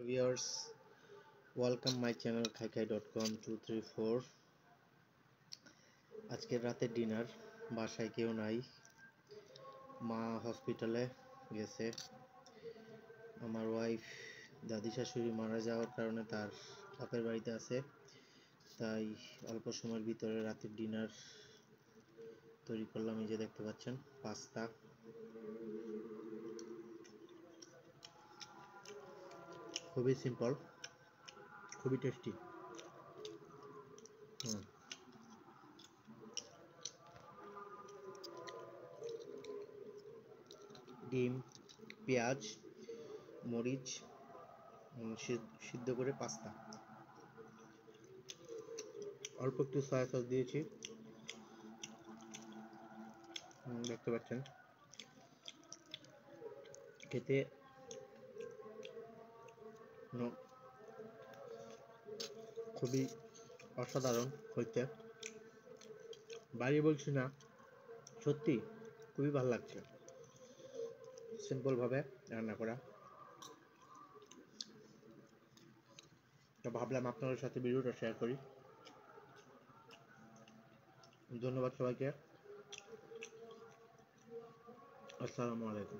viewers, welcome my channel khaikhai.com 234। আজকের রাতের dinner, বাসায় কেউ নাই, মা হসপিটালে গেছে। আমার ওয়াইফ দাদি শাশুড়ি মারা যাওয়ার কারণে তার বাপের বাড়িতে আছে, তাই অল্প সময়ের ভিতরে রাতের ডিনার তৈরি করলাম। এই যে দেখতে পাচ্ছেন, পাস্তা। খুবই সিম্পল, খুবই টেস্টি। ডিম, পেঁয়াজ, মরিচ সিদ্ধ করে পাস্তা, অল্প একটু সয়া সস দিয়েছি, দেখতে পাচ্ছেন। খেতে খুবই অসাধারণ হইতে, বাড়ি বলছি না, সত্যি খুবই ভালো লাগছে। সিম্পল ভাবে রান্না করা, তো ভাবলাম আপনাদের সাথে ভিডিওটা শেয়ার করি। ধন্যবাদ সবাইকে। আসসালামু আলাইকুম।